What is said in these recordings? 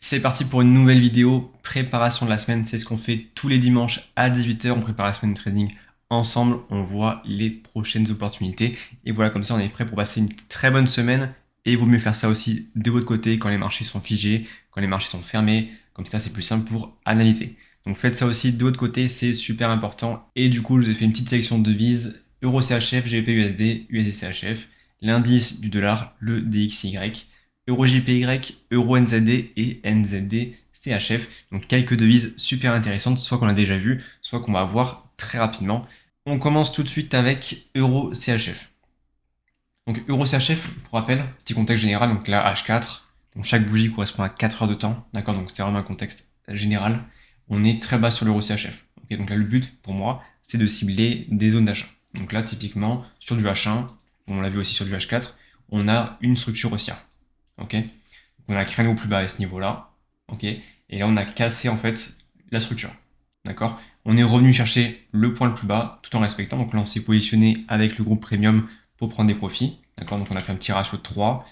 C'est parti pour une nouvelle vidéo, préparation de la semaine, c'est ce qu'on fait tous les dimanches à 18 h, on prépare la semaine de trading ensemble, on voit les prochaines opportunités, et voilà, comme ça on est prêt pour passer une très bonne semaine, et il vaut mieux faire ça aussi de votre côté quand les marchés sont figés, quand les marchés sont fermés, comme ça c'est plus simple pour analyser. Donc faites ça aussi de votre côté, c'est super important, et du coup je vous ai fait une petite sélection de devises, Euro CHF, GBP USD, USD CHF, l'indice du dollar, le DXY, Euro JPY, Euro NZD et NZD CHF. Donc quelques devises super intéressantes, soit qu'on a déjà vu, soit qu'on va voir très rapidement. On commence tout de suite avec Euro CHF. Donc Euro CHF, pour rappel, petit contexte général, donc là H4, donc chaque bougie correspond à 4 heures de temps, d'accord, donc c'est vraiment un contexte général. On est très bas sur l'Euro CHF. Okay, donc là le but pour moi, c'est de cibler des zones d'achat. Donc là typiquement sur du H1, on l'a vu aussi sur du H4, on a une structure haussière. Ok, on a créé un nouveau plus bas à ce niveau-là. Ok, et là on a cassé en fait la structure. D'accord, on est revenu chercher le point le plus bas tout en respectant. Donc là on s'est positionné avec le groupe premium pour prendre des profits. D'accord, donc on a fait un petit ratio de 3.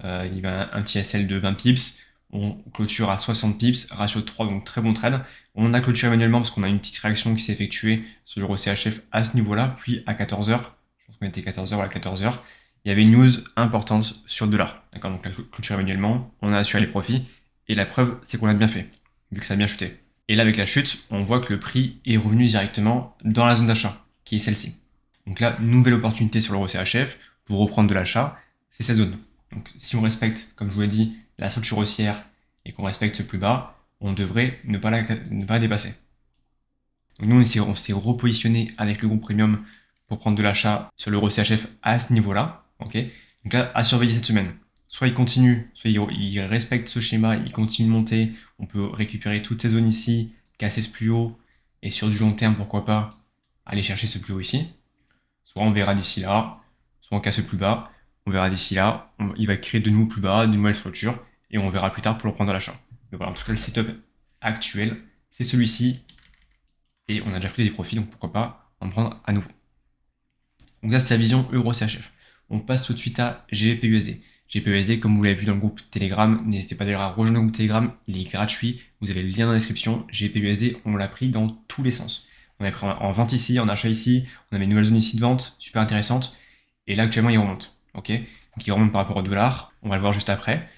Il y a un petit SL de 20 pips. On clôture à 60 pips, ratio de 3, donc très bon trade. On a clôturé manuellement parce qu'on a une petite réaction qui s'est effectuée sur l'euro CHF à ce niveau-là, puis à 14 h. Je pense qu'on était 14 h ou à 14 h. Il y avait une news importante sur le dollar. D'accord, donc la clôture manuellement, on a assuré les profits. Et la preuve, c'est qu'on l'a bien fait, vu que ça a bien chuté. Et là, avec la chute, on voit que le prix est revenu directement dans la zone d'achat, qui est celle-ci. Donc là, nouvelle opportunité sur l'euro CHF pour reprendre de l'achat, c'est cette zone. Donc si on respecte, comme je vous l'ai dit, la structure haussière et qu'on respecte ce plus bas, on devrait ne pas la dépasser. Donc nous, on s'est repositionné avec le groupe premium pour prendre de l'achat sur l'euro CHF à ce niveau-là. Okay, donc là, à surveiller cette semaine. Soit il continue, soit il respecte ce schéma, il continue de monter. On peut récupérer toutes ces zones ici, casser ce plus haut, et sur du long terme, pourquoi pas, aller chercher ce plus haut ici. Soit on verra d'ici là, soit on casse plus bas, on verra d'ici là, il va créer de nouveaux plus bas, de nouvelles structures, et on verra plus tard pour le prendre à l'achat. Mais voilà, en tout cas, le setup actuel, c'est celui-ci, et on a déjà pris des profits, donc pourquoi pas en prendre à nouveau. Donc là, c'est la vision Euro CHF. On passe tout de suite à GBP-USD. GBP-USD, comme vous l'avez vu dans le groupe Telegram, n'hésitez pas d'ailleurs à rejoindre le groupe Telegram, il est gratuit, vous avez le lien dans la description. GBP-USD, on l'a pris dans tous les sens. On a pris en vente ici, en achat ici, on avait une nouvelle zone ici de vente, super intéressante, et là actuellement il remonte. Ok, donc il remonte par rapport au dollar, on va le voir juste après,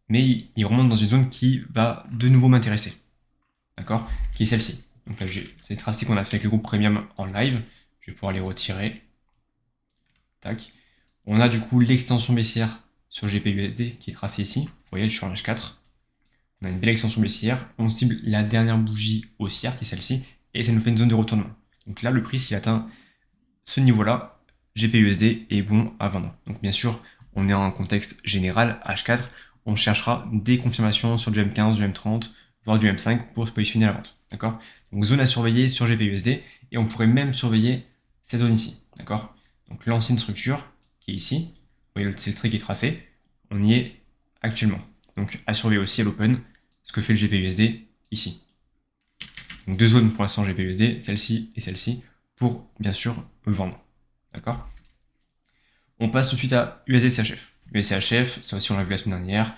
mais il remonte dans une zone qui va de nouveau m'intéresser. D'accord, qui est celle-ci. Donc là, c'est les traces qu'on a fait avec le groupe premium en live, je vais pouvoir les retirer. Tac. On a du coup l'extension baissière sur GPUSD qui est tracée ici. Vous voyez, elle est sur H4. On a une belle extension baissière. On cible la dernière bougie haussière qui est celle-ci. Et ça nous fait une zone de retournement. Donc là, le prix, s'il atteint ce niveau-là, GPUSD est bon à vendre. Donc bien sûr, on est en contexte général, H4. On cherchera des confirmations sur du M15, du M30, voire du M5 pour se positionner à la vente. D'accord? Donc zone à surveiller sur GPUSD. Et on pourrait même surveiller cette zone ici. D'accord? Donc l'ancienne structure qui est ici, vous voyez, c'est le trait qui est tracé, on y est actuellement. Donc à surveiller aussi à l'open ce que fait le GPUSD ici. Donc deux zones pour l'instant GPUSD, celle-ci et celle-ci, pour bien sûr vendre. D'accord? On passe tout de suite à USD-CHF. USD-CHF, ça aussi on l'a vu la semaine dernière.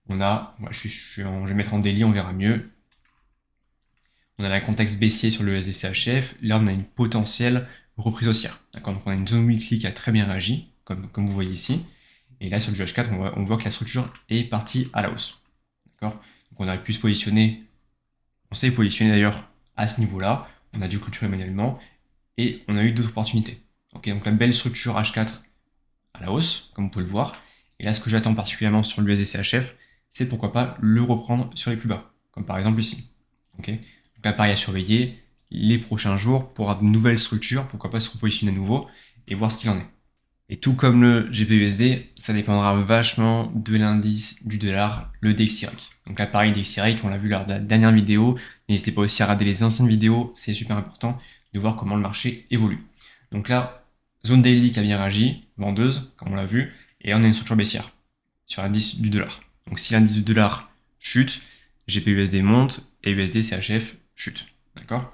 On a, je vais mettre en daily, on verra mieux. On a un contexte baissier sur le USD-CHF. Là, on a une potentielle reprise haussière. D'accord, donc on a une zone weekly qui a très bien réagi, comme vous voyez ici. Et là, sur le H4, on voit que la structure est partie à la hausse. D'accord, donc on aurait pu se positionner, on s'est positionné d'ailleurs à ce niveau-là. On a dû clôturer manuellement et on a eu d'autres opportunités. Ok, donc la belle structure H4 à la hausse, comme vous pouvez le voir. Et là, ce que j'attends particulièrement sur l'USD-CHF, c'est pourquoi pas le reprendre sur les plus bas, comme par exemple ici. Ok, donc là, pareil à surveiller les prochains jours pour avoir de nouvelles structures, pourquoi pas se repositionner à nouveau et voir ce qu'il en est. Et tout comme le GPUSD, ça dépendra vachement de l'indice du dollar, le DXY. Donc là, pareil, DXY, on l'a vu lors de la dernière vidéo. N'hésitez pas aussi à regarder les anciennes vidéos, c'est super important de voir comment le marché évolue. Donc là, zone daily qui a bien réagi, vendeuse, comme on l'a vu, et là, on a une structure baissière sur l'indice du dollar. Donc si l'indice du dollar chute, GPUSD monte et USD-CHF chute. D'accord?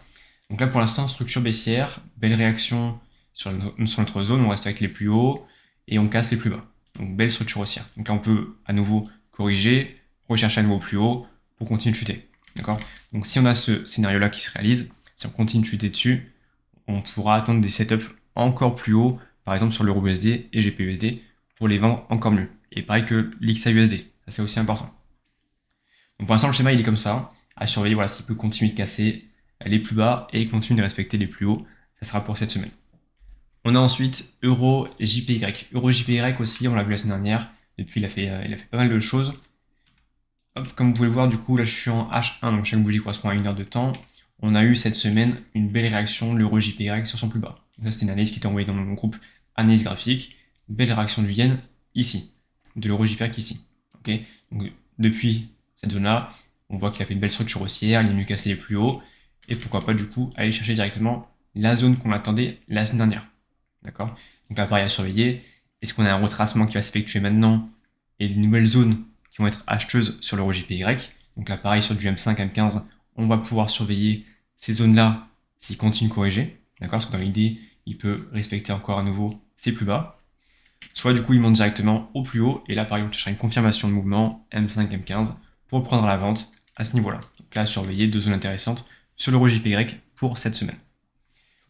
Donc là, pour l'instant, structure baissière, belle réaction sur notre zone, on respecte les plus hauts et on casse les plus bas. Donc belle structure haussière. Donc là, on peut à nouveau corriger, rechercher à nouveau plus haut, pour continuer de chuter. D'accord? Donc si on a ce scénario-là qui se réalise, si on continue de chuter dessus, on pourra attendre des setups encore plus hauts, par exemple sur l'euro USD et GPUSD, pour les vendre encore mieux. Et pareil que l'XAUSD, ça c'est aussi important. Donc pour l'instant, le schéma il est comme ça, à surveiller, voilà, s'il peut continuer de casser les plus bas et continuer de respecter les plus hauts, ça sera pour cette semaine. On a ensuite Euro JPY. Euro JPY aussi, on l'a vu la semaine dernière, depuis il a fait pas mal de choses. Hop, comme vous pouvez le voir, du coup, là je suis en H1, donc chaque bougie correspond à 1 heure de temps. On a eu cette semaine une belle réaction de l'euro JPY sur son plus bas. Donc ça, c'était une analyse qui était envoyée dans mon groupe analyse graphique. Belle réaction du yen ici, de l'euro JPY ici. Ok, donc depuis cette zone-là, on voit qu'il a fait une belle structure haussière, il est venu casser les plus hauts, et pourquoi pas du coup aller chercher directement la zone qu'on attendait la semaine dernière. D'accord? Donc là, pareil à surveiller. Est-ce qu'on a un retracement qui va s'effectuer maintenant et des nouvelles zones qui vont être acheteuses sur l'euro JPY? Donc là, pareil sur du M5, M15, on va pouvoir surveiller ces zones-là s'il continue de corriger. D'accord? Parce que dans l'idée, il peut respecter encore à nouveau ses plus bas. Soit du coup, il monte directement au plus haut. Et là, pareil, on cherchera une confirmation de mouvement M5, M15 pour prendre la vente à ce niveau-là. Donc là, surveiller deux zones intéressantes sur l'euro JPY pour cette semaine.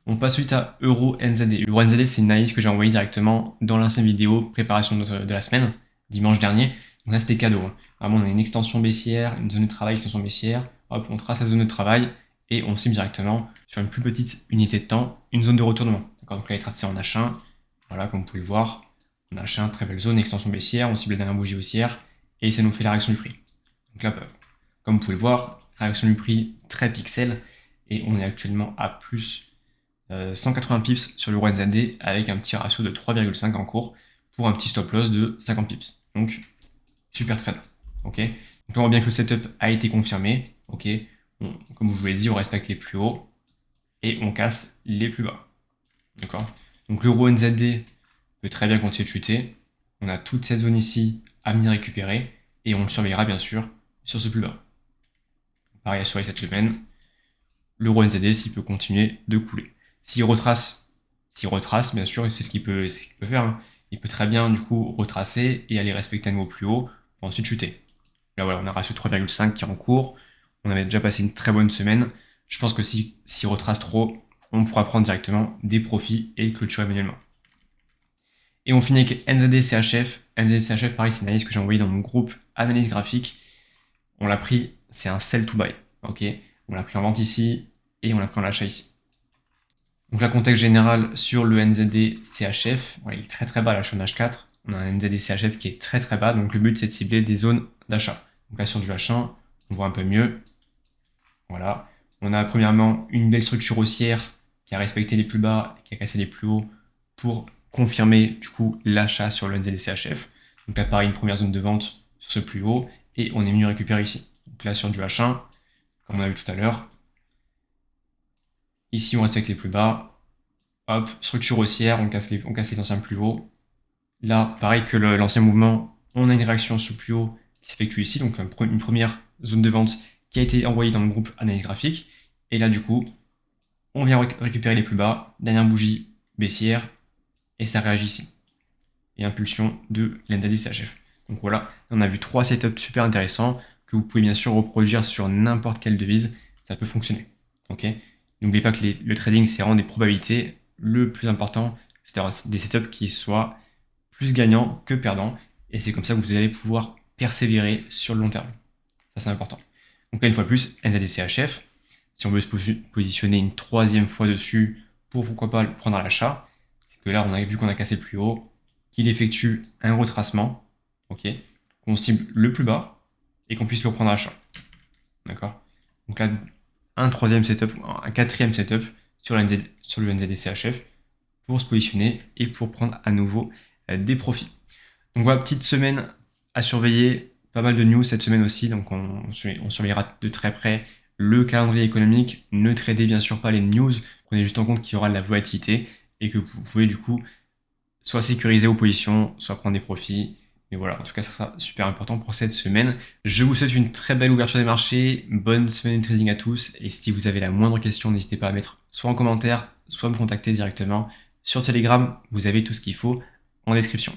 On passe suite à Euro NZD. Euro NZD, c'est une analyse que j'ai envoyée directement dans l'ancienne vidéo préparation de la semaine, dimanche dernier. Donc là, c'était cadeau. Vraiment, on a une extension baissière, une zone de travail, extension baissière. Hop, on trace la zone de travail et on cible directement sur une plus petite unité de temps, une zone de retournement. D'accord, donc là, il est tracé en H1. Voilà, comme vous pouvez le voir, en H1, très belle zone, extension baissière. On cible la dernière bougie haussière et ça nous fait la réaction du prix. Donc là, comme vous pouvez le voir, réaction du prix très pixel et on est actuellement à plus 180 pips sur l'euro NZD avec un petit ratio de 3,5 en cours pour un petit stop loss de 50 pips. Donc, super trade. Ok. Donc on voit bien que le setup a été confirmé. Ok. Comme je vous l'ai dit, on respecte les plus hauts et on casse les plus bas. D'accord. Donc l'euro NZD peut très bien continuer de chuter. On a toute cette zone ici à venir récupérer et on le surveillera bien sûr sur ce plus bas. Pareil à surveiller cette semaine. L'euro NZD s'il peut continuer de couler. S'il retrace, bien sûr, c'est ce qu'il peut faire. Hein. Il peut très bien, du coup, retracer et aller respecter un niveau plus haut pour ensuite chuter. Là, voilà, on a un ratio de 3,5 qui est en cours. On avait déjà passé une très bonne semaine. Je pense que s'il retrace trop, on pourra prendre directement des profits et clôturer manuellement. Et on finit avec NZD CHF. NZD CHF, pareil, c'est une analyse que j'ai envoyée dans mon groupe analyse graphique. On l'a pris, c'est un sell to buy. Ok, on l'a pris en vente ici et on l'a pris en achat ici. Donc là, contexte général sur le NZD CHF, voilà, il est très très bas là, je suis en H4. On a un NZD CHF qui est très très bas, donc le but c'est de cibler des zones d'achat. Donc là sur du H1, on voit un peu mieux. Voilà. On a premièrement une belle structure haussière qui a respecté les plus bas et qui a cassé les plus hauts pour confirmer du coup l'achat sur le NZD CHF. Donc là pareil, une première zone de vente sur ce plus haut et on est venu récupérer ici. Donc là sur du H1, comme on a vu tout à l'heure, ici on respecte les plus bas. Hop, structure haussière, on casse les anciens plus hauts. Là, pareil que l'ancien mouvement, on a une réaction sur le plus haut qui s'effectue ici, donc une première zone de vente qui a été envoyée dans mon groupe analyse graphique. Et là, du coup, on vient récupérer les plus bas, dernière bougie baissière, et ça réagit ici. Et impulsion de l'NZD CHF. Donc voilà, on a vu 3 setups super intéressants que vous pouvez bien sûr reproduire sur n'importe quelle devise, ça peut fonctionner. Ok. N'oubliez pas que le trading, c'est vraiment des probabilités. Le plus important, c'est d'avoir des setups qui soient plus gagnants que perdants. Et c'est comme ça que vous allez pouvoir persévérer sur le long terme. Ça, c'est important. Donc là, une fois de plus, NZD CHF. Si on veut se positionner une troisième fois dessus pour pourquoi pas le prendre à l'achat, c'est que là, on a vu qu'on a cassé le plus haut, qu'il effectue un retracement, ok, qu'on cible le plus bas et qu'on puisse le reprendre à l'achat. D'accord. Donc là, un troisième setup, un quatrième setup sur le NZD CHF pour se positionner et pour prendre à nouveau des profits. Donc voilà, petite semaine à surveiller, pas mal de news cette semaine aussi, donc on surveillera de très près le calendrier économique. Ne tradez bien sûr pas les news, prenez juste en compte qu'il y aura de la volatilité et que vous pouvez du coup soit sécuriser vos positions, soit prendre des profits. Mais voilà, en tout cas, ça sera super important pour cette semaine. Je vous souhaite une très belle ouverture des marchés, bonne semaine de trading à tous, et si vous avez la moindre question, n'hésitez pas à mettre soit en commentaire, soit me contacter directement sur Telegram, vous avez tout ce qu'il faut en description.